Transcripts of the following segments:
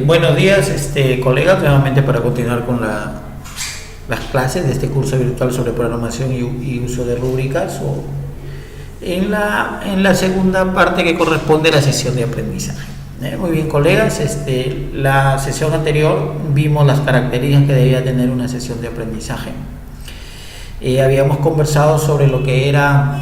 Buenos días, colegas, nuevamente para continuar con las clases de este curso virtual sobre programación y uso de rúbricas, o en la segunda parte que corresponde a la sesión de aprendizaje. Muy bien, colegas, la sesión anterior vimos las características que debía tener una sesión de aprendizaje. Habíamos conversado sobre lo que era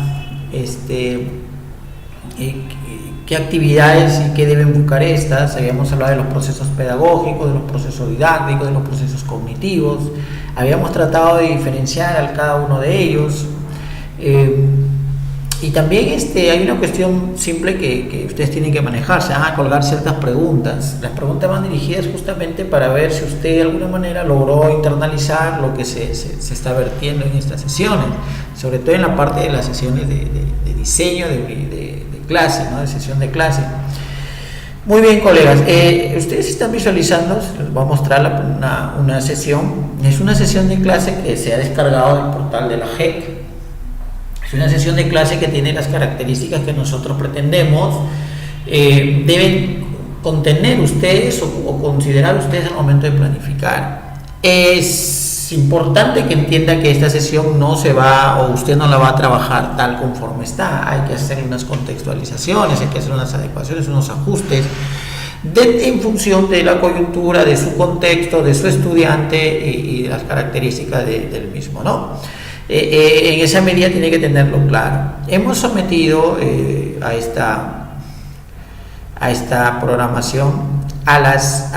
qué actividades y qué deben buscar estas. Habíamos hablado de los procesos pedagógicos, de los procesos didácticos, de los procesos cognitivos. Habíamos tratado de diferenciar a cada uno de ellos. Y también hay una cuestión simple que ustedes tienen que manejar. Se van a colgar ciertas preguntas. Las preguntas van dirigidas justamente para ver si usted de alguna manera logró internalizar lo que se está vertiendo en estas sesiones, sobre todo en la parte de las sesiones de diseño de clase, ¿no? De sesión de clase. Muy bien, colegas, ustedes están visualizando, les voy a mostrar una sesión. Es una sesión de clase que se ha descargado del portal de la JEC. Es una sesión de clase que tiene las características que nosotros pretendemos. Deben contener ustedes o considerar ustedes al momento de planificar. Es importante que entienda que esta sesión no se va, o usted no la va a trabajar tal conforme está. Hay que hacer unas contextualizaciones, hay que hacer unas adecuaciones, unos ajustes en función de la coyuntura, de su contexto, de su estudiante y de las características del mismo, ¿no? En esa medida tiene que tenerlo claro. Hemos sometido a esta programación a las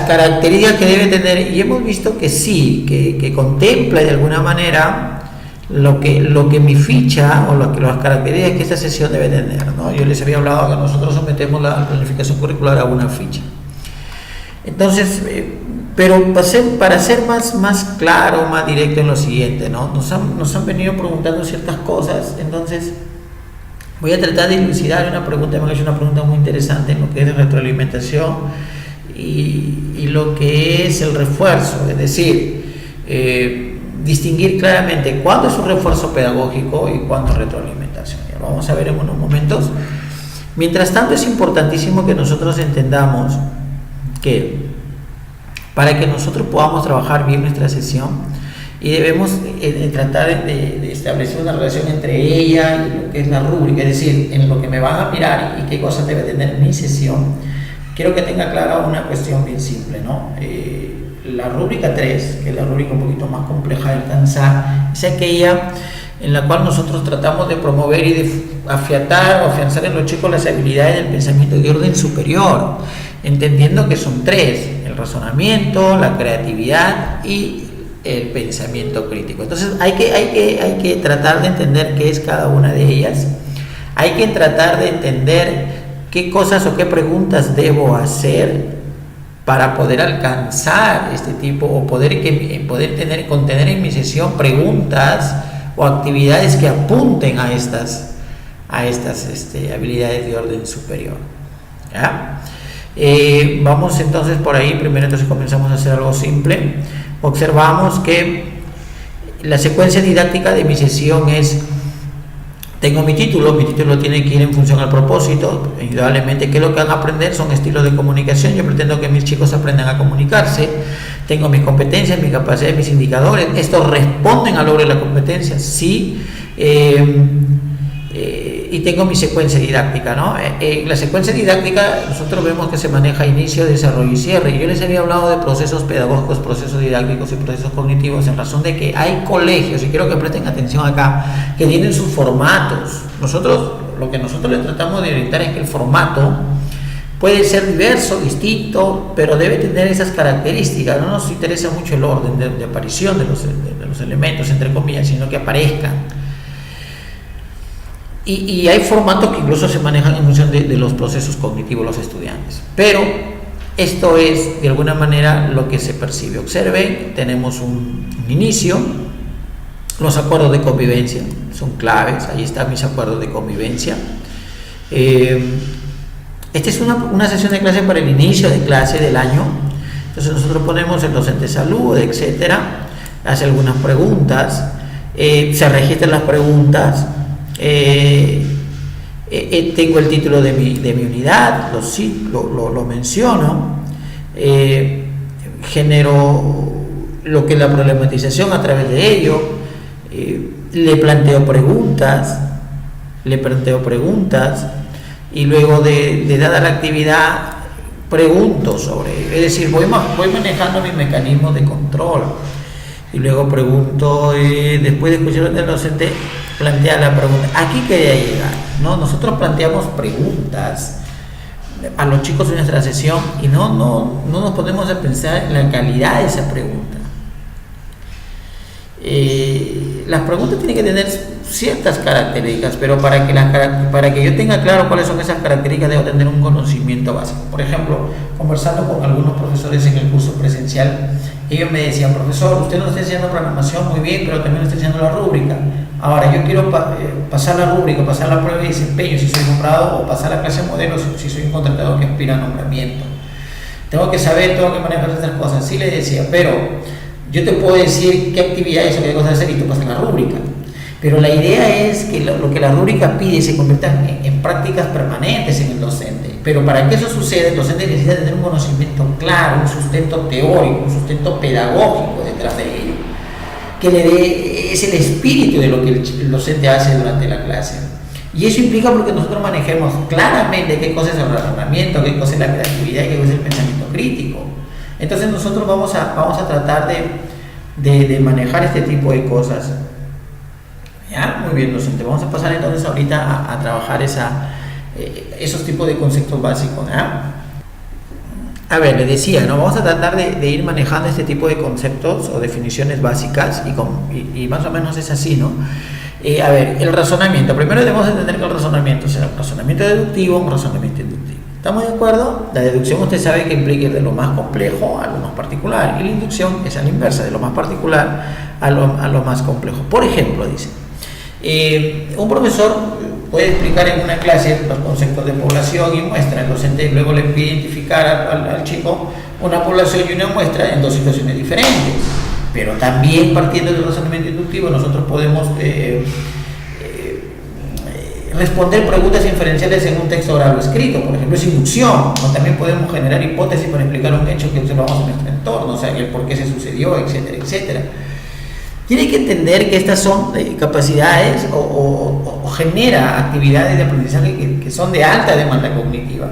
características que debe tener, y hemos visto que sí, que contempla de alguna manera lo que mi ficha o las características que esta sesión debe tener, ¿no? Yo les había hablado que nosotros sometemos la planificación curricular a una ficha. Entonces, pero para ser más claro, más directo en lo siguiente, ¿no? Nos han venido preguntando ciertas cosas. Entonces voy a tratar de dilucidar una pregunta. Me han hecho una pregunta muy interesante en lo que es retroalimentación y lo que es el refuerzo, es decir, distinguir claramente cuándo es un refuerzo pedagógico y cuándo es retroalimentación. Ya lo vamos a ver en unos momentos. Mientras tanto, es importantísimo que nosotros entendamos que para que nosotros podamos trabajar bien nuestra sesión, y debemos tratar de establecer una relación entre ella y lo que es la rúbrica, es decir, en lo que me van a mirar y qué cosas debe tener mi sesión. Quiero que tenga clara una cuestión bien simple, ¿no? La rúbrica 3, que es la rúbrica un poquito más compleja de alcanzar, es aquella en la cual nosotros tratamos de promover y de afiatar o afianzar en los chicos las habilidades del pensamiento de orden superior, entendiendo que son tres: el razonamiento, la creatividad y el pensamiento crítico. Entonces hay que tratar de entender qué es cada una de ellas. Hay que tratar de entender qué cosas o qué preguntas debo hacer para poder alcanzar este tipo, o poder contener en mi sesión preguntas o actividades que apunten a estas habilidades de orden superior, ¿ya? Vamos entonces por ahí. Primero entonces comenzamos a hacer algo simple. Observamos que la secuencia didáctica de mi sesión es: tengo mi título tiene que ir en función al propósito. Indudablemente, ¿qué es lo que van a aprender? Son estilos de comunicación. Yo pretendo que mis chicos aprendan a comunicarse. Tengo mis competencias, mis capacidades, mis indicadores. ¿Estos responden al logro de la competencia? Sí. Y tengo mi secuencia didáctica, ¿no? La secuencia didáctica nosotros vemos que se maneja inicio, desarrollo y cierre. Yo les había hablado de procesos pedagógicos, procesos didácticos y procesos cognitivos, en razón de que hay colegios, y quiero que presten atención acá, que tienen sus formatos. Lo que nosotros les tratamos de orientar es que el formato puede ser diverso, distinto, pero debe tener esas características. No nos interesa mucho el orden de aparición de los elementos, entre comillas, sino que aparezcan. Y hay formatos que incluso se manejan en función de los procesos cognitivos de los estudiantes. Pero esto es de alguna manera lo que se percibe. Observen, tenemos un inicio. Los acuerdos de convivencia son claves. Ahí están mis acuerdos de convivencia. Esta es una sesión de clase para el inicio de clase del año. Entonces nosotros ponemos el docente de salud, etcétera. Hace algunas preguntas. Se registran las preguntas. tengo el título de mi unidad, lo menciono, genero lo que es la problematización a través de ello, le planteo preguntas, y luego de dada la actividad pregunto sobre ello. Es decir, voy manejando mis mecanismos de control y luego pregunto, después de escuchar al docente plantea la pregunta. Aquí quería llegar, ¿no? Nosotros planteamos preguntas a los chicos en nuestra sesión y no nos ponemos a pensar en la calidad de esa pregunta. Las preguntas tienen que tener ciertas características, pero para que yo tenga claro cuáles son esas características debo tener un conocimiento básico. Por ejemplo, conversando con algunos profesores en el curso presencial, ellos me decían: profesor, usted nos está enseñando programación muy bien, pero también nos está enseñando la rúbrica. Ahora yo quiero pasar la rúbrica, pasar la prueba de desempeño si soy nombrado, o pasar la clase modelo si soy un contratado que aspira a nombramiento. Tengo que manejar estas cosas. Sí, le decía, pero yo te puedo decir qué actividades o qué cosas hacer y tú pasas la rúbrica. Pero la idea es que lo que la rúbrica pide se convierta en prácticas permanentes en el docente. Pero para que eso suceda, el docente necesita tener un conocimiento claro, un sustento teórico, un sustento pedagógico detrás de ello, que le dé, es el espíritu de lo que el docente hace durante la clase. Y eso implica porque nosotros manejemos claramente qué cosa es el razonamiento, qué cosa es la creatividad y qué cosa es el pensamiento crítico. Entonces nosotros vamos a tratar de manejar este tipo de cosas. ¿Ya? Muy bien, docente. Vamos a pasar entonces ahorita a trabajar esos tipos de conceptos básicos. ¿Ya? A ver, le decía, ¿no? Vamos a tratar de ir manejando este tipo de conceptos o definiciones básicas y más o menos es así, ¿no? A ver, el razonamiento. Primero debemos entender que el razonamiento será un razonamiento deductivo, un razonamiento inductivo. ¿Estamos de acuerdo? La deducción usted sabe que implica ir de lo más complejo a lo más particular, y la inducción es a la inversa, de lo más particular a lo más complejo. Por ejemplo, dice, un profesor puede explicar en una clase los conceptos de población y muestra. El docente luego le pide identificar al chico una población y una muestra en dos situaciones diferentes. Pero también, partiendo del razonamiento inductivo, nosotros podemos responder preguntas inferenciales en un texto oral o escrito. Por ejemplo, es inducción. ¿No? También podemos generar hipótesis para explicar un hecho que observamos en nuestro entorno, o sea, el por qué se sucedió, etcétera, etcétera. Tiene que entender que estas son capacidades o genera actividades de aprendizaje que son de alta demanda cognitiva.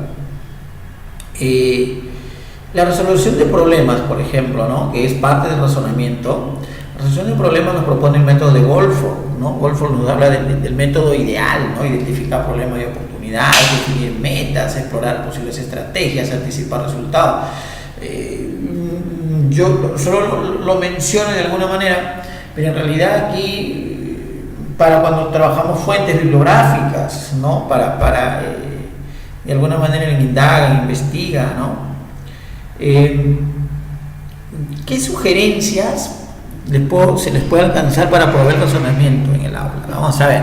La resolución de problemas, por ejemplo, ¿no? Que es parte del razonamiento. La resolución de problemas nos propone el método de Goldford, ¿no? Goldford nos habla del método ideal, ¿no? Identificar problemas y oportunidades, definir metas, explorar posibles estrategias, anticipar resultados. Yo solo lo menciono de alguna manera, pero en realidad aquí, para cuando trabajamos fuentes bibliográficas, ¿no? Para de alguna manera indaga, investiga, ¿no? ¿Qué sugerencias se les puede alcanzar para proveer razonamiento en el aula? Vamos a ver.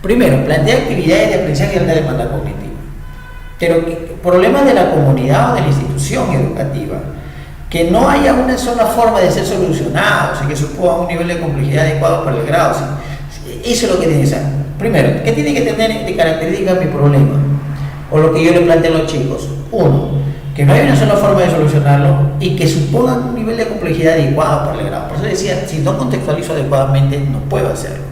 Primero, plantea actividades de aprendizaje de alta demanda cognitiva. Pero problemas de la comunidad o de la institución educativa que no haya una sola forma de ser solucionados y que suponga un nivel de complejidad adecuado para el grado. Eso es lo que tiene que ser. Primero, ¿qué tiene que tener de características mi problema? O lo que yo le planteo a los chicos. Uno, que no hay una sola forma de solucionarlo y que supongan un nivel de complejidad adecuado para el grado. Por eso decía, si no contextualizo adecuadamente, no puedo hacerlo.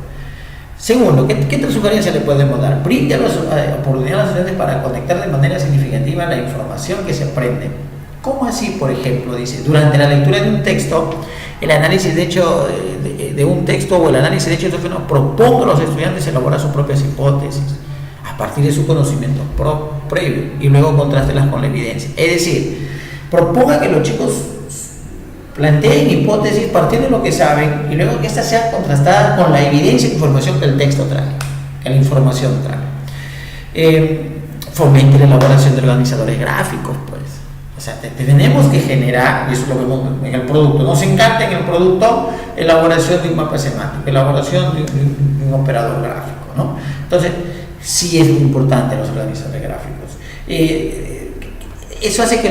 Segundo, ¿qué otra sugerencia le podemos dar? Brinde oportunidades a los estudiantes para conectar de manera significativa la información que se aprende. ¿Cómo así? Por ejemplo, dice, durante la lectura de un texto, el análisis de un texto o el análisis de hechos propongo a los estudiantes elaborar sus propias hipótesis a partir de su conocimiento previo y luego contrástelas con la evidencia. Es decir, proponga que los chicos planteen hipótesis partiendo de lo que saben y luego que éstas sean contrastadas con la evidencia e información que el texto trae, que la información trae. Fomente la elaboración de organizadores gráficos, pues. O sea, tenemos que generar, y eso lo vemos en el producto, nos encanta en el producto elaboración de un mapa semántico, elaboración de un operador gráfico, ¿no? Entonces, sí es muy importante los organizadores gráficos. Eso hace que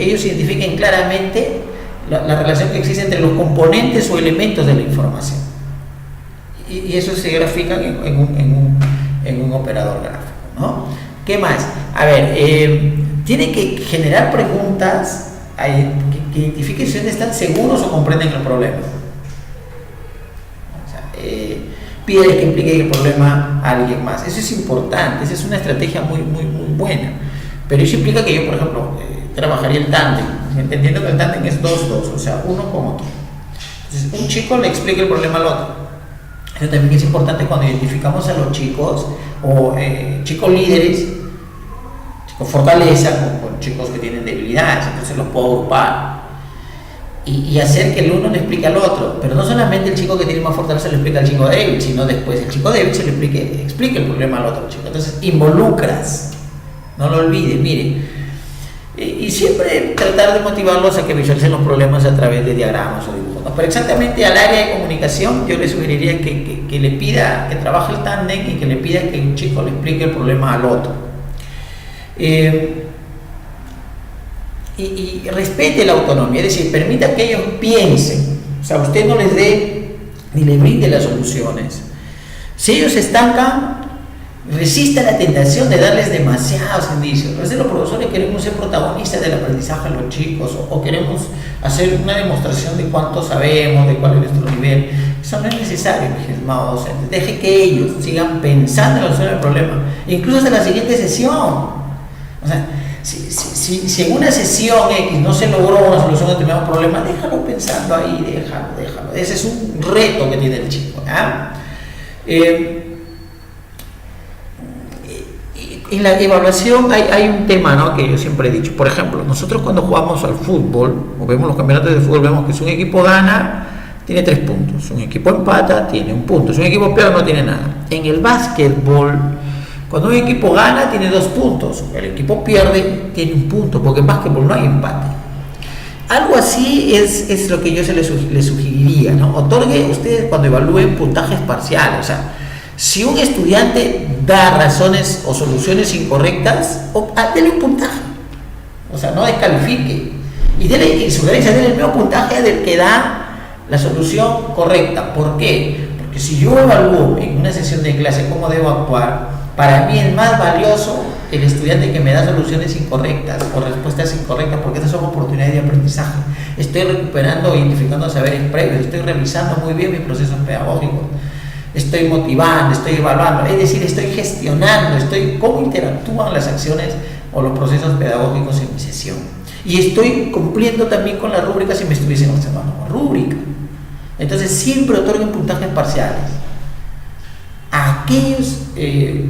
ellos identifiquen claramente la relación que existe entre los componentes o elementos de la información. Y eso se grafica en un operador gráfico. ¿no? ¿Qué más? A ver, tiene que generar preguntas que identifiquen si están seguros o comprenden el problema. O sea, pide que implique el problema a alguien más. Eso es importante, esa es una estrategia muy buena. Pero eso implica que yo, por ejemplo, trabajaría el tándem, entendiendo que el tándem es 2-2, o sea, uno con otro. Entonces, un chico le explica el problema al otro. Eso también es importante cuando identificamos a los chicos, o chicos líderes, chicos fortaleza, con chicos que tienen debilidades, entonces los puedo agrupar. Y hacer que el uno le explique al otro, pero no solamente el chico que tiene más fortaleza le explica al chico débil, sino después el chico débil se le explique el problema al otro chico. Entonces involucras, no lo olvides, mire, y siempre tratar de motivarlos a que visualicen los problemas a través de diagramas o dibujos, ¿no? Pero exactamente al área de comunicación yo le sugeriría que le pida, que trabaje el tándem y que le pida que un chico le explique el problema al otro. Y respete la autonomía, es decir, permita que ellos piensen, o sea, usted no les dé ni les brinde las soluciones. Si ellos se estancan, resista la tentación de darles demasiados indicios. A veces los profesores queremos ser protagonistas del aprendizaje de los chicos, o queremos hacer una demostración de cuánto sabemos, de cuál es nuestro nivel. Eso no es necesario, mis estimados docentes. Deje que ellos sigan pensando en la solución del problema, incluso hasta la siguiente sesión. O sea, si en una sesión X no se logró una solución a determinado problema, déjalo pensando ahí, déjalo. Ese es un reto que tiene el chico. En la evaluación hay un tema, ¿no?, que yo siempre he dicho. Por ejemplo, nosotros cuando jugamos al fútbol, o vemos los campeonatos de fútbol, vemos que si un equipo gana, tiene 3 puntos. Si un equipo empata, tiene 1 punto. Si un equipo pierde, no tiene nada. En el básquetbol, cuando un equipo gana, tiene 2 puntos. El equipo pierde, tiene 1 punto, porque en básquetbol no hay empate. Algo así es lo que yo le sugeriría, ¿no? Otorgue ustedes cuando evalúen puntajes parciales. O sea, si un estudiante da razones o soluciones incorrectas, dele un puntaje. O sea, no descalifique. Y sugerencia, dele el mismo puntaje del que da la solución correcta. ¿Por qué? Porque si yo evalúo en una sesión de clase cómo debo actuar, para mí es más valioso el estudiante que me da soluciones incorrectas o respuestas incorrectas, porque estas son oportunidades de aprendizaje. Estoy recuperando, identificando saberes previos, estoy revisando muy bien mis procesos pedagógicos, estoy motivando, estoy evaluando, es decir, estoy gestionando, cómo interactúan las acciones o los procesos pedagógicos en mi sesión. Y estoy cumpliendo también con las rúbricas si me estuviesen observando con rúbrica. Entonces siempre otorguen puntajes parciales a aquellos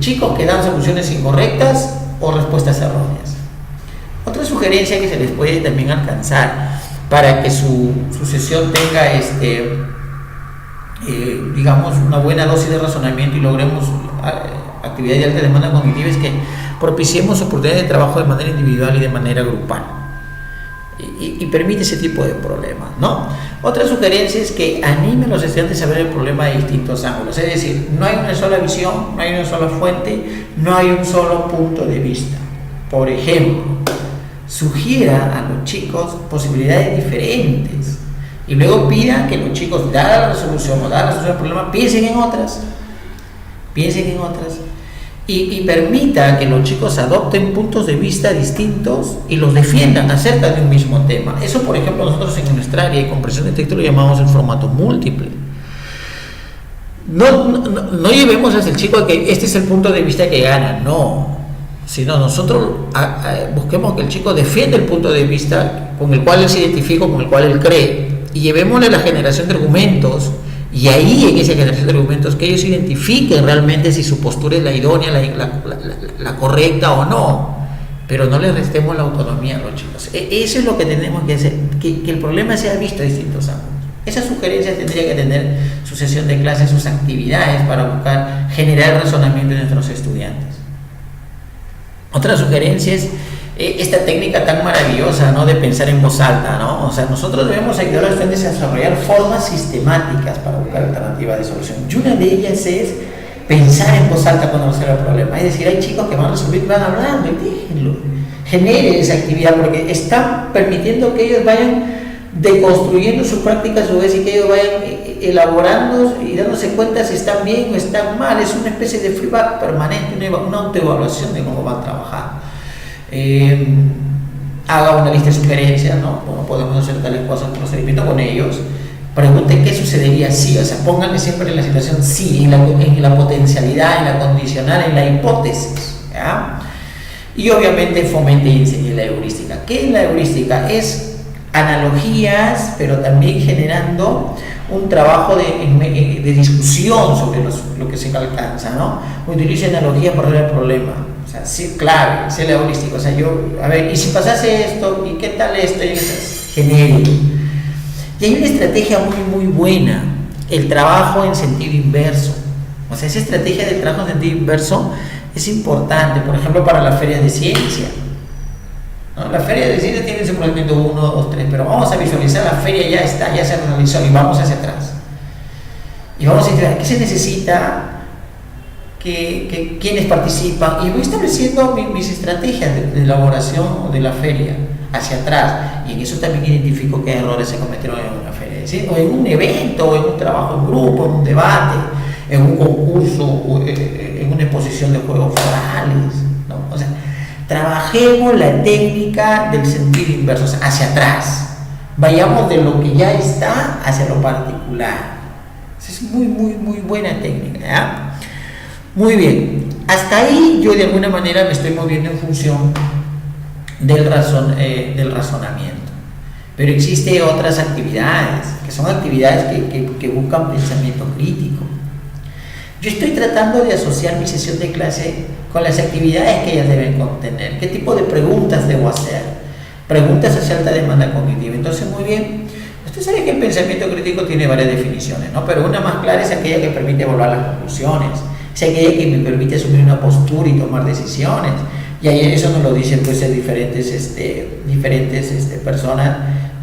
chicos que dan soluciones incorrectas o respuestas erróneas. Otra sugerencia que se les puede también alcanzar para que su sesión tenga digamos una buena dosis de razonamiento y logremos actividades de alta demanda cognitiva es que propiciemos oportunidades de trabajo de manera individual y de manera grupal y permite ese tipo de problemas, ¿no? Otra sugerencia es que anime a los estudiantes a ver el problema de distintos ángulos, es decir, no hay una sola visión, no hay una sola fuente, no hay un solo punto de vista. Por ejemplo, sugiera a los chicos posibilidades diferentes y luego pida que los chicos, dada la resolución del problema, piensen en otras y permita que los chicos adopten puntos de vista distintos y los defiendan acerca de un mismo tema. Eso, por ejemplo, nosotros en nuestra área de comprensión de texto lo llamamos el formato múltiple. No llevemos hacia el chico a que este es el punto de vista que gana, no, sino nosotros busquemos que el chico defienda el punto de vista con el cual él se identifica, con el cual él cree, y llevémosle la generación de argumentos. Y ahí, en esa generación de argumentos, que ellos identifiquen realmente si su postura es la idónea, la correcta o no, pero no le restemos la autonomía a los chicos. Eso es lo que tenemos que hacer, que el problema sea visto a distintos ángulos. Esas sugerencias tendría que tener su sesión de clase, sus actividades para buscar generar razonamiento en nuestros estudiantes. Otra sugerencia es esta técnica tan maravillosa, ¿no?, de pensar en voz alta, ¿no? O sea, nosotros debemos ayudar a los estudiantes a desarrollar formas sistemáticas para buscar alternativas de solución. Y una de ellas es pensar en voz alta cuando resuelve el problema. Es decir, hay chicos que van a resolver, van hablando, y déjenlo. Generen esa actividad porque están permitiendo que ellos vayan deconstruyendo su práctica a su vez y que ellos vayan elaborando y dándose cuenta si están bien o están mal. Es una especie de feedback permanente, una autoevaluación de cómo van trabajando. Haga una lista de sugerencias, ¿no? Cómo podemos hacer tales cosas, procedimiento con ellos. Pregunten qué sucedería si, o sea, pónganle siempre en la situación sí, en la potencialidad, en la condicional, en la hipótesis, ¿ya? Y obviamente fomente y enseñe la heurística. ¿Qué es la heurística? Es analogías, pero también generando un trabajo de discusión sobre lo que se alcanza, ¿no? Utilice analogías para resolver el problema. O sea, sí, clave, es la heurística. O sea, a ver, ¿y si pasase esto? ¿Y qué tal esto? Genérico. Y hay una estrategia muy buena, el trabajo en sentido inverso. O sea, esa estrategia del trabajo en sentido inverso es importante, por ejemplo, para las ferias de ciencia, ¿no? La feria de ciencia tiene ese procedimiento 1, 2, 3, pero vamos a visualizar, la feria ya está, ya se realizó y vamos hacia atrás. Y vamos a entender qué se necesita, quiénes participan, y voy estableciendo mis estrategias de elaboración de la feria hacia atrás, y en eso también identifico qué errores se cometieron en una feria, ¿sí? O en un evento, o en un trabajo en grupo, en un debate, en un concurso, o en una exposición de juegos florales, ¿no? O sea, trabajemos la técnica del sentido inverso, o sea, hacia atrás, vayamos de lo que ya está hacia lo particular. Esa es muy buena técnica, ¿ya? Muy bien, hasta ahí yo de alguna manera me estoy moviendo en función del razonamiento. Pero existen otras actividades, que son actividades que buscan pensamiento crítico. Yo estoy tratando de asociar mi sesión de clase con las actividades que ellas deben contener. ¿Qué tipo de preguntas debo hacer? Preguntas hacia alta demanda cognitiva. Entonces, muy bien, usted sabe que el pensamiento crítico tiene varias definiciones, ¿no? Pero una más clara es aquella que permite evaluar las conclusiones, es aquella que me permite asumir una postura y tomar decisiones. Y ahí eso nos lo dicen pues diferentes personas,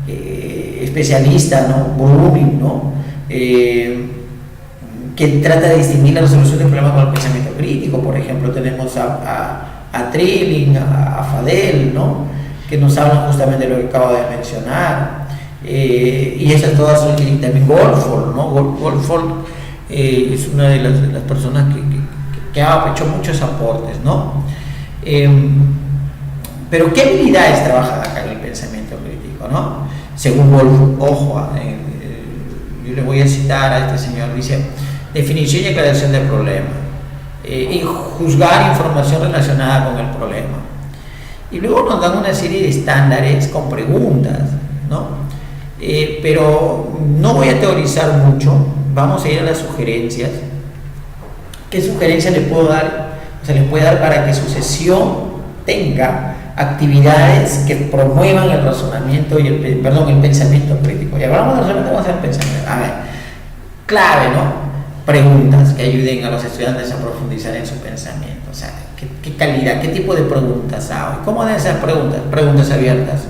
especialistas, ¿no? Blooming, ¿no? Que trata de distinguir la resolución de problemas con el pensamiento crítico. Por ejemplo, tenemos a Trilling, a Fadel, ¿no? Que nos hablan justamente de lo que acabo de mencionar. Y esas todas son, y también Goldford, ¿no? Goldford es una de las personas que ha hecho muchos aportes, ¿no? Pero ¿qué habilidades trabaja acá en el pensamiento crítico, ¿no? Según Goldford, ojo, yo le voy a citar a este señor, dice: definición y aclaración del problema, y juzgar información relacionada con el problema. Y luego nos dan una serie de estándares con preguntas, ¿no? Pero no voy a teorizar mucho, vamos a ir a las sugerencias. ¿Qué sugerencias le puedo dar? Se les puede dar para que su sesión tenga actividades que promuevan el razonamiento y el pensamiento crítico. Y hablamos de razonamiento, vamos a hacer pensamiento. A ver, clave, ¿no? Preguntas que ayuden a los estudiantes a profundizar en su pensamiento. O sea, ¿qué calidad, qué tipo de preguntas hago? ¿Cómo deben ser preguntas? Preguntas abiertas.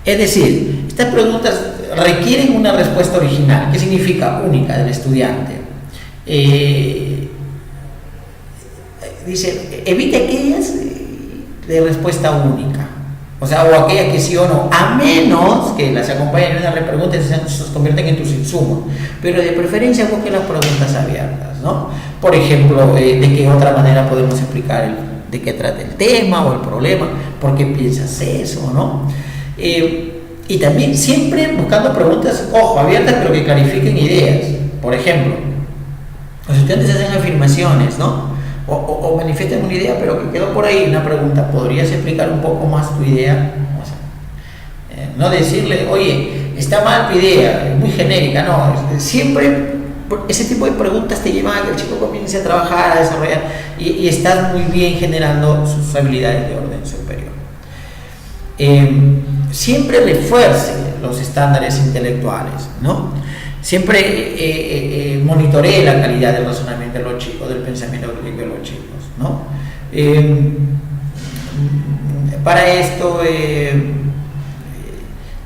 Es decir, estas preguntas requieren una respuesta original. ¿Qué significa? Única, del estudiante. Dice, evite aquellas de respuesta única, o sea, o aquellas que sí o no, a menos que las acompañen en una repregunta y se convierten en tus insumos, pero de preferencia busque las preguntas abiertas, ¿no? Por ejemplo, de qué otra manera podemos explicar de qué trata el tema o el problema, por qué piensas eso, ¿no? Y también siempre buscando preguntas, ojo, abiertas, pero que clarifiquen ideas. Por ejemplo, los estudiantes hacen afirmaciones, ¿no? O manifiestan una idea, pero que quedó por ahí una pregunta. ¿Podrías explicar un poco más tu idea? O sea, no decirle, oye, está mal tu idea, es muy genérica, no. Siempre ese tipo de preguntas te llevan a que el chico comience a trabajar, a desarrollar, y estás muy bien generando sus habilidades de orden superior. Siempre refuerce los estándares intelectuales, ¿no? Siempre monitoree la calidad del razonamiento de los chicos, del pensamiento crítico de los chicos, ¿no? Para esto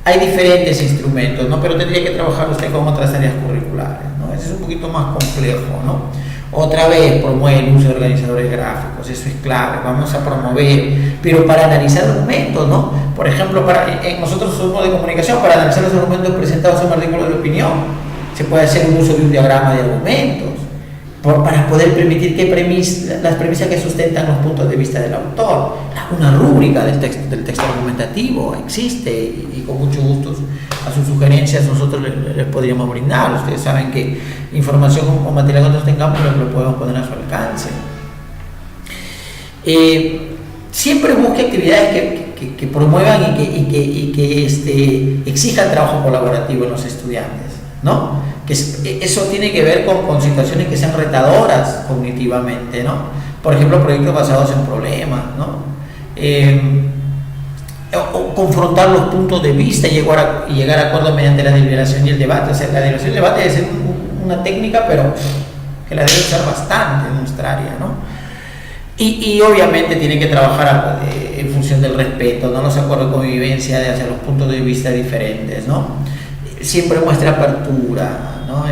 hay diferentes instrumentos, ¿no? Pero tendría que trabajar usted con otras áreas curriculares, ¿no? Ese es un poquito más complejo, ¿no? Otra vez, promueve el uso de organizadores gráficos, eso es clave, vamos a promover, pero para analizar argumentos, ¿no? Por ejemplo, nosotros somos de comunicación, para analizar los argumentos presentados en un artículo de opinión. se puede hacer un uso de un diagrama de argumentos para poder permitir que las premisas que sustentan los puntos de vista del autor. Una rúbrica del texto argumentativo existe y con mucho gusto a sus sugerencias nosotros les podríamos brindar. Ustedes saben que información o material que nosotros tengamos lo podemos poner a su alcance. Siempre busque actividades que promuevan y que exijan trabajo colaborativo en los estudiantes, ¿no? Que eso tiene que ver con situaciones que sean retadoras cognitivamente, ¿no? Por ejemplo, proyectos basados en problemas, ¿no? O confrontar los puntos de vista y llegar a acuerdos mediante la deliberación y el debate. O sea, la deliberación y el debate debe ser una técnica, pero que la debe usar bastante en nuestra área, ¿no? Y obviamente tiene que trabajar en función del respeto, ¿no? Los acuerdos de convivencia hacia los puntos de vista diferentes, ¿no? Siempre muestra apertura, ¿no?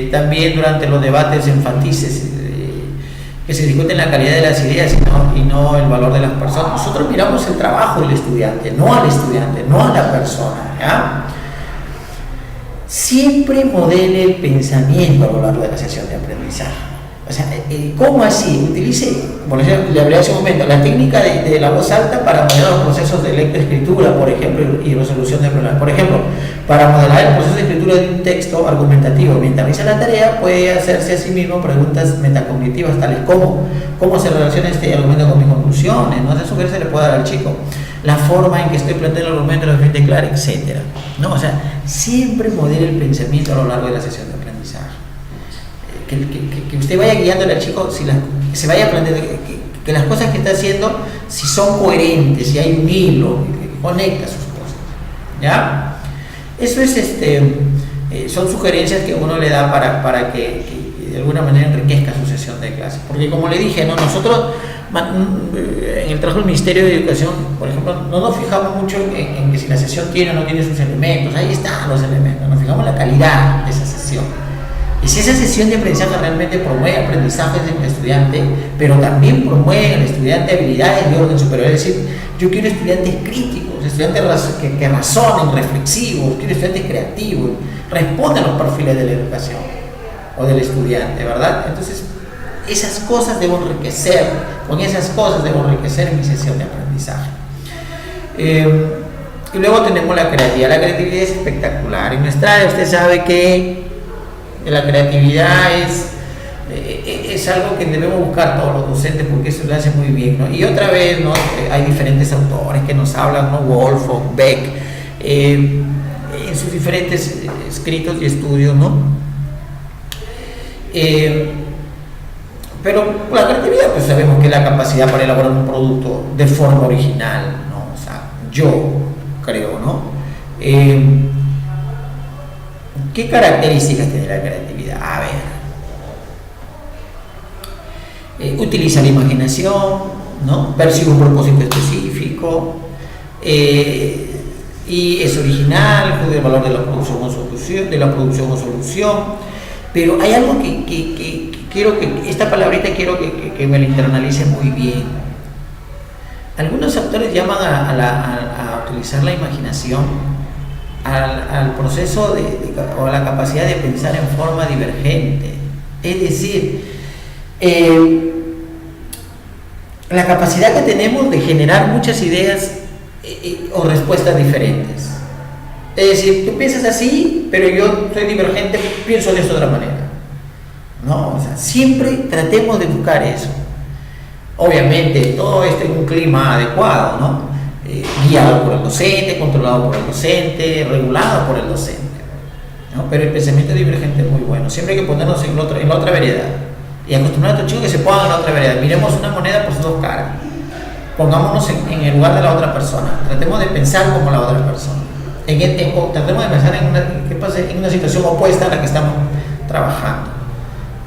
También durante los debates enfatice que se discuten la calidad de las ideas y no el valor de las personas. Nosotros miramos el trabajo del estudiante, no al estudiante, no a la persona, ¿ya? Siempre modele el pensamiento a lo largo de la sesión de aprendizaje. O sea, ¿cómo así? Utilice, como le hablé hace un momento, la técnica de la voz alta para modelar los procesos de lectoescritura, por ejemplo, y resolución de problemas. Por ejemplo, para modelar el proceso de escritura de un texto argumentativo mientras realiza la tarea, puede hacerse a sí mismo preguntas metacognitivas, tales como ¿cómo se relaciona este argumento con mis conclusiones? ¿No? Esa sugerencia se le puede dar al chico. La forma en que estoy planteando el argumento, lo que claro, etc. ¿No? O sea, siempre modele el pensamiento a lo largo de la sesión de aprendizaje. Que usted vaya guiándole al chico, se vaya planteando que las cosas que está haciendo, si son coherentes, si hay un hilo, que conecta sus cosas, ¿ya? Eso es, son sugerencias que uno le da para que de alguna manera enriquezca su sesión de clase, porque como le dije, ¿no? Nosotros en el trabajo del Ministerio de Educación, por ejemplo, no nos fijamos mucho en que si la sesión tiene o no tiene sus elementos. Ahí están los elementos, nos fijamos en la calidad de esa sesión. Y si esa sesión de aprendizaje realmente promueve aprendizajes en el estudiante, pero también promueve en el estudiante habilidades de orden superior, es decir, yo quiero estudiantes críticos, estudiantes que razonen, reflexivos, quiero estudiantes creativos, respondan a los perfiles de la educación o del estudiante, ¿verdad? Entonces, esas cosas debo enriquecer, con esas cosas debo enriquecer mi sesión de aprendizaje. Y luego tenemos la creatividad. La creatividad es espectacular. En nuestra área usted sabe que la creatividad es algo que debemos buscar todos los docentes porque eso lo hace muy bien, ¿no? Y otra vez, ¿no? Hay diferentes autores que nos hablan, ¿no? Woolf, Beck, en sus diferentes escritos y estudios, ¿no? Pero la creatividad, pues sabemos que es la capacidad para elaborar un producto de forma original, ¿no? O sea, yo creo, ¿no? ¿Qué características tiene la creatividad? A ver, utiliza la imaginación, ¿no? Percibe un propósito específico, y es original, juzga el valor de la producción o solución, pero hay algo que quiero que, esta palabrita quiero que me la internalice muy bien. Algunos autores llaman a utilizar la imaginación al proceso o a la capacidad de pensar en forma divergente. Es decir, la capacidad que tenemos de generar muchas ideas o respuestas diferentes. Es decir, tú piensas así, pero yo soy divergente, pienso de esta otra manera. ¿No? O sea, siempre tratemos de buscar eso. Obviamente, todo esto en un clima adecuado, ¿no? Guiado por el docente, controlado por el docente, regulado por el docente, ¿no? Pero el pensamiento divergente es muy bueno. Siempre hay que ponernos en la otra vereda y acostumbrar a estos chicos que se pongan en la otra vereda. Miremos una moneda por sus dos caras. Pongámonos en el lugar de la otra persona. Tratemos de pensar como la otra persona. Tratemos de pensar en una situación opuesta a la que estamos trabajando,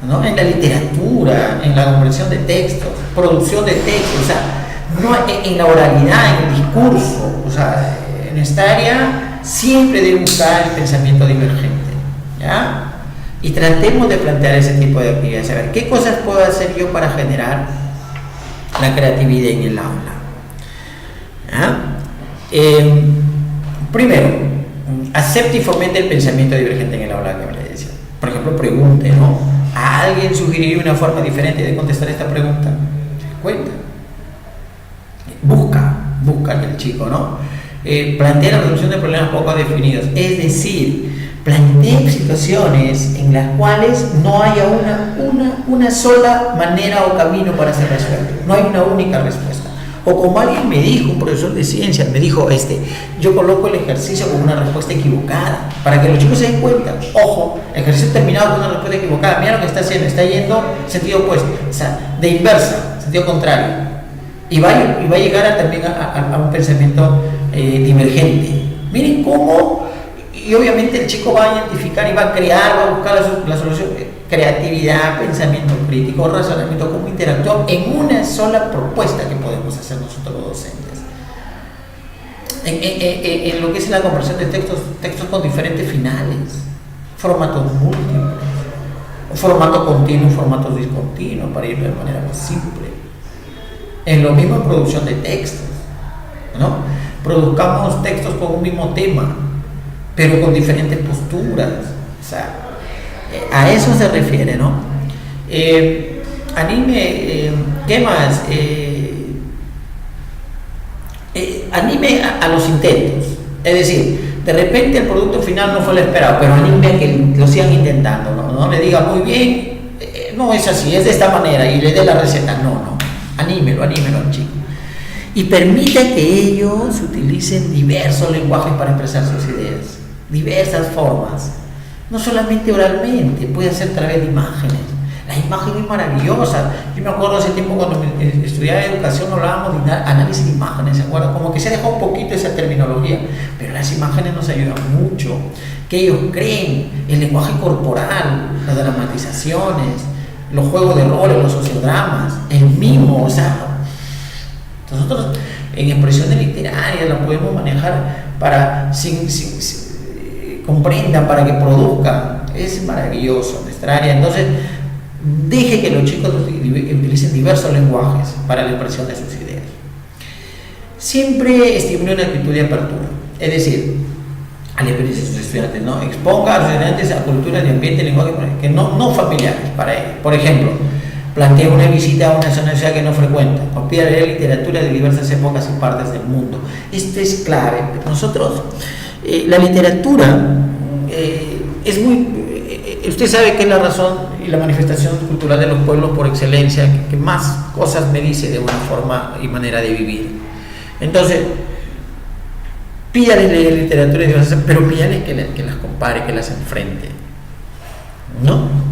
¿no? En la literatura, en la conversión de textos, producción de textos, o sea, no en la oralidad, en el discurso, o sea, en esta área siempre debe buscar el pensamiento divergente, ¿ya? Y tratemos de plantear ese tipo de actividades, a ver, ¿qué cosas puedo hacer yo para generar la creatividad en el aula? ¿Ya? Primero, acepte y fomente el pensamiento divergente en el aula, que me le decía. por ejemplo, pregunte, ¿no? ¿A alguien sugeriría una forma diferente de contestar esta pregunta? Cuenta. Busca el chico, ¿no? Plantea la resolución de problemas poco definidos. Es decir, plantea situaciones en las cuales no haya una sola manera o camino para ser resuelto. No hay una única respuesta. O como alguien me dijo, un profesor de ciencias, me dijo, yo coloco el ejercicio con una respuesta equivocada, para que los chicos se den cuenta. Ojo, el ejercicio terminado con una respuesta equivocada. Mira lo que está haciendo, está yendo sentido opuesto, o sea, de inversa, sentido contrario. Y va a llegar también a un pensamiento divergente. Miren cómo, y obviamente el chico va a identificar y va a crear, va a buscar la solución. Creatividad, pensamiento crítico, razonamiento, cómo interactuar en una sola propuesta que podemos hacer nosotros los docentes. En lo que es la conversión de textos con diferentes finales, formatos múltiples, formato continuo, formatos discontinuos, para ir de manera más simple. En lo mismo en producción de textos, ¿no? Produzcamos textos con un mismo tema, pero con diferentes posturas. O sea, a eso se refiere, ¿no? Anime, ¿qué más? Anime a los intentos. Es decir, de repente el producto final no fue lo esperado, pero anime a que lo sigan intentando, ¿no? No le diga muy bien, no es así, es de esta manera, y le dé la receta. No. Anímelo al chico. Y permita que ellos utilicen diversos lenguajes para expresar sus ideas, diversas formas. No solamente oralmente, puede ser a través de imágenes. La imagen es maravillosa. Yo me acuerdo hace tiempo cuando estudiaba educación hablábamos de análisis de imágenes, ¿se acuerdan? Como que se dejó un poquito esa terminología, pero las imágenes nos ayudan mucho. Que ellos creen el lenguaje corporal, las dramatizaciones, los juegos de roles, los sociodramas, el mimo, o sea, nosotros en expresiones literarias la podemos manejar para comprendan, para que produzcan. Es maravilloso nuestra área. Entonces, deje que los chicos utilicen diversos lenguajes para la expresión de sus ideas. Siempre estimule una actitud de apertura, es decir, a la experiencia de sus estudiantes, ¿no? Exponga a sus estudiantes a culturas de ambiente y lenguaje que no familiares para ellos. Por ejemplo, plantea una visita a una zona de ciudad que no frecuenta, o pida leer literatura de diversas épocas y partes del mundo. Esto es clave. Nosotros, la literatura es muy... usted sabe que es la razón y la manifestación cultural de los pueblos por excelencia, que más cosas me dice de una forma y manera de vivir. Entonces, pídales leer literatura, pero pídales que las compare, que las enfrente, ¿no?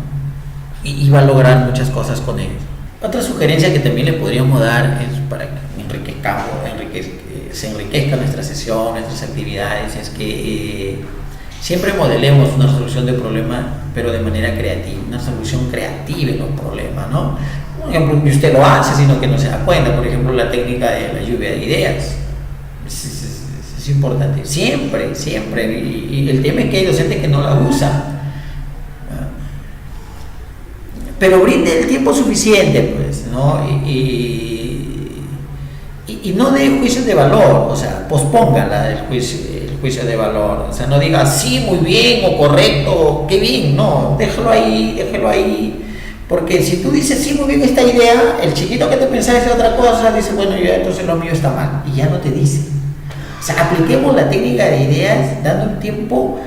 Y va a lograr muchas cosas con ellos. Otra sugerencia que también le podríamos dar es para que se enriquezcan nuestras sesiones, nuestras actividades, es que siempre modelemos una solución de problema, pero de manera creativa, una solución creativa en los problemas, ¿no? Por ejemplo, que usted lo hace, sino que no se da cuenta. Por ejemplo, la técnica de la lluvia de ideas. Es importante, siempre, y el tema es que hay docentes que no la usan, pero brinde el tiempo suficiente, pues, ¿no? Y no dé juicios de valor, o sea, pospóngala el juicio de valor, o sea, no diga sí, muy bien, o correcto, qué bien, no, déjalo ahí, porque si tú dices sí, muy bien esta idea, el chiquito que te pensaba es otra cosa, dice, bueno, ya entonces lo mío está mal, y ya no te dice. O sea, apliquemos la técnica de ideas dando un tiempo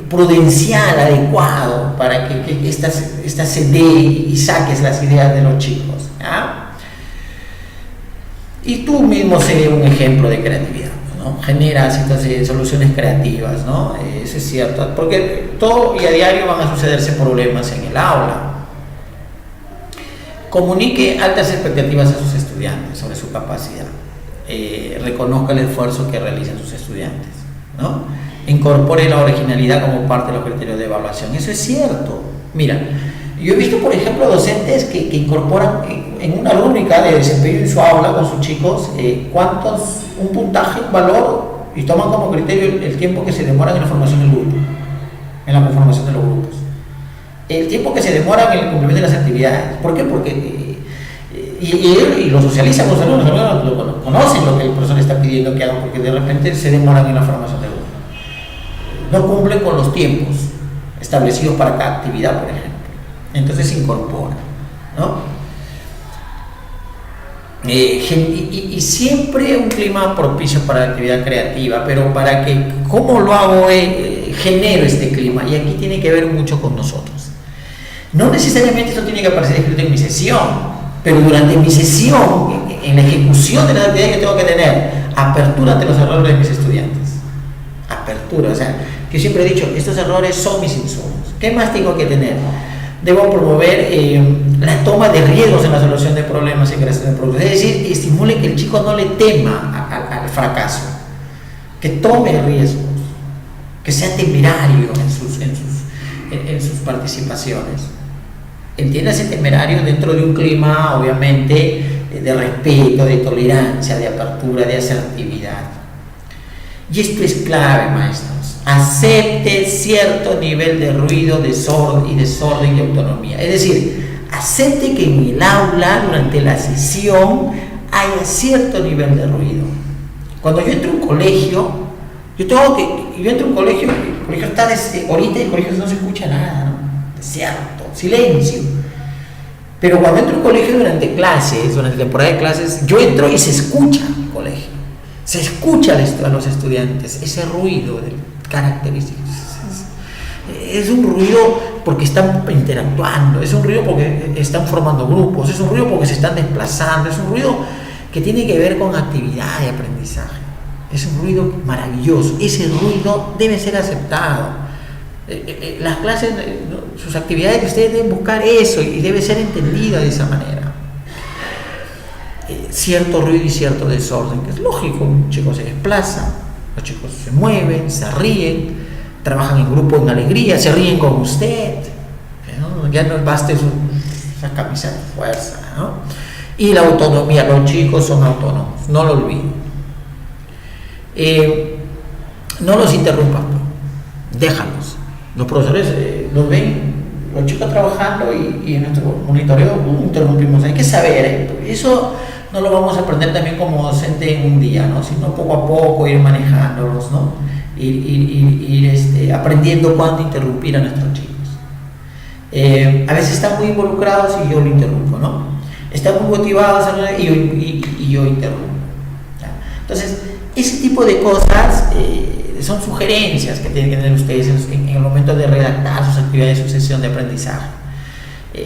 prudencial, adecuado, para que esta se dé y saques las ideas de los chicos, ¿ah? Y tú mismo sé un ejemplo de creatividad, ¿no? Genera soluciones creativas, ¿no? Eso es cierto, porque todo y a diario van a sucederse problemas en el aula. Comunique altas expectativas a sus estudiantes sobre su capacidad. Reconozca el esfuerzo que realizan sus estudiantes, ¿no? Incorpore la originalidad como parte de los criterios de evaluación. Eso es cierto. Mira, yo he visto, por ejemplo, docentes que incorporan en una rúbrica de desempeño en su aula con sus chicos un puntaje, un valor, y toman como criterio el tiempo que se demoran en la formación del grupo, en la conformación de los grupos, el tiempo que se demoran en el cumplimiento de las actividades. ¿Por qué? Porque y lo socializan con los alumnos, conocen lo que el profesor está pidiendo que hagan, porque de repente se demoran en la formación del grupo, no cumplen con los tiempos, establecidos para cada actividad, por ejemplo. Entonces se incorpora, ¿no? Y siempre un clima propicio para la actividad creativa, pero para que, ¿cómo lo hago? Genero este clima, y aquí tiene que ver mucho con nosotros. No necesariamente esto tiene que aparecer escrito en mi sesión, pero durante mi sesión, en la ejecución de la actividad, yo tengo que tener apertura ante los errores de mis estudiantes. Apertura, o sea, yo siempre he dicho, estos errores son mis insumos. ¿Qué más tengo que tener? Debo promover la toma de riesgos en la solución de problemas y creación de productos. Es decir, estimule que el chico no le tema al fracaso, que tome riesgos, que sea temerario en sus participaciones. Entiéndase temerario dentro de un clima, obviamente, de respeto, de tolerancia, de apertura, de asertividad. Y esto es clave, maestros. Acepte cierto nivel de ruido, desorden y autonomía. Es decir, acepte que en el aula, durante la sesión, haya cierto nivel de ruido. Cuando yo entro a un colegio, el colegio está ahorita el colegio no se escucha nada, ¿no? Desierto, silencio. Pero cuando entro a un colegio durante temporada de clases, yo entro y se escucha el colegio. Se escucha a los estudiantes, ese ruido característico. Es un ruido porque están interactuando, es un ruido porque están formando grupos, es un ruido porque se están desplazando, es un ruido que tiene que ver con actividad de aprendizaje. Es un ruido maravilloso, ese ruido debe ser aceptado. Las clases, sus actividades, ustedes deben buscar eso y debe ser entendida de esa manera. Cierto ruido y cierto desorden, que es lógico, un chico se desplaza, los chicos se mueven, se ríen, trabajan en grupo en alegría, se ríen con usted, ¿no? Ya no baste esa camisa de fuerza, ¿no? Y la autonomía, los chicos son autónomos, no lo olviden. No los interrumpan, déjalos. Los profesores los ven, los chicos trabajando y en nuestro monitoreo interrumpimos. Hay que saber, eso no lo vamos a aprender también como docente en un día, ¿no? Sino poco a poco ir manejándolos, ¿no? Ir aprendiendo cuándo interrumpir a nuestros chicos. A veces están muy involucrados y yo lo interrumpo, ¿no? Están muy motivados y yo interrumpo. ¿Ya? Entonces, ese tipo de cosas son sugerencias que tienen que tener ustedes en el momento de redactar sus actividades de su sesión de aprendizaje.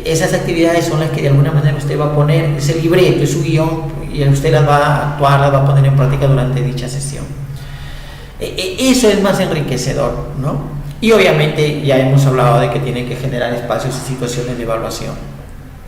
Esas actividades son las que de alguna manera usted va a poner, ese libreto, es su guión, y usted las va a actuar, las va a poner en práctica durante dicha sesión. Eso es más enriquecedor, ¿no? Y obviamente ya hemos hablado de que tiene que generar espacios y situaciones de evaluación.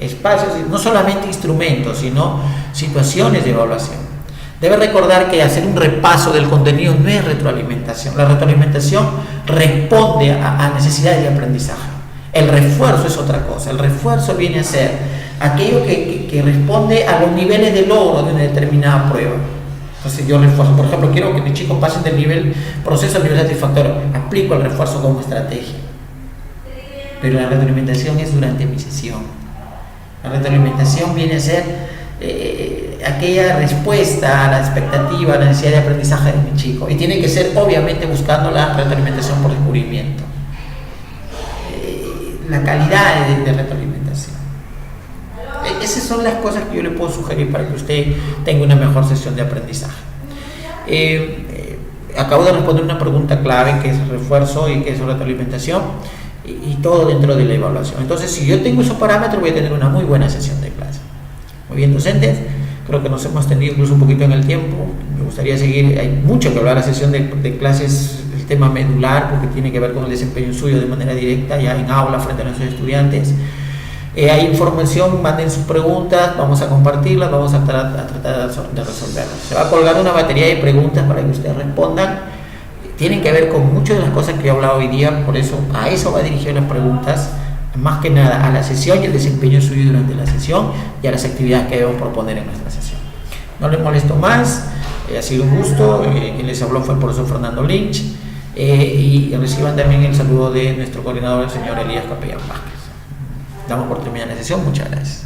Espacios, no solamente instrumentos, sino situaciones de evaluación. Debe recordar que hacer un repaso del contenido no es retroalimentación. La retroalimentación responde a necesidades de aprendizaje. El refuerzo es otra cosa. El refuerzo viene a ser aquello que responde a los niveles de logro de una determinada prueba. Entonces yo refuerzo, por ejemplo, quiero que mis chicos pasen del nivel proceso al nivel satisfactorio. Aplico el refuerzo como estrategia. Pero la retroalimentación es durante mi sesión. La retroalimentación viene a ser aquella respuesta a la expectativa, a la necesidad de aprendizaje de mi chico, y tiene que ser obviamente buscando la retroalimentación por descubrimiento, la calidad de retroalimentación. Esas son las cosas que yo le puedo sugerir para que usted tenga una mejor sesión de aprendizaje. Acabo de responder una pregunta clave, que es el refuerzo y que es retroalimentación, y todo dentro de la evaluación. Entonces, si yo tengo esos parámetros, voy a tener una muy buena sesión de clase. Muy bien, docentes, creo que nos hemos extendido incluso un poquito en el tiempo. Me gustaría seguir, hay mucho que hablar. La sesión de clases, el tema medular, porque tiene que ver con el desempeño suyo de manera directa, ya en aula, frente a nuestros estudiantes. Hay información, manden sus preguntas, vamos a compartirlas, vamos a tratar de resolverlas. Se va a colgar una batería de preguntas para que ustedes respondan. Tienen que ver con muchas de las cosas que he hablado hoy día, por eso a eso va dirigido las preguntas. Más que nada a la sesión y el desempeño suyo durante la sesión y a las actividades que debemos proponer en nuestra sesión. No les molesto más, ha sido un gusto. Quien les habló fue el profesor Fernando Lynch, y reciban también el saludo de nuestro coordinador, el señor Elías Capellán Vázquez. Damos por terminada la sesión, muchas gracias.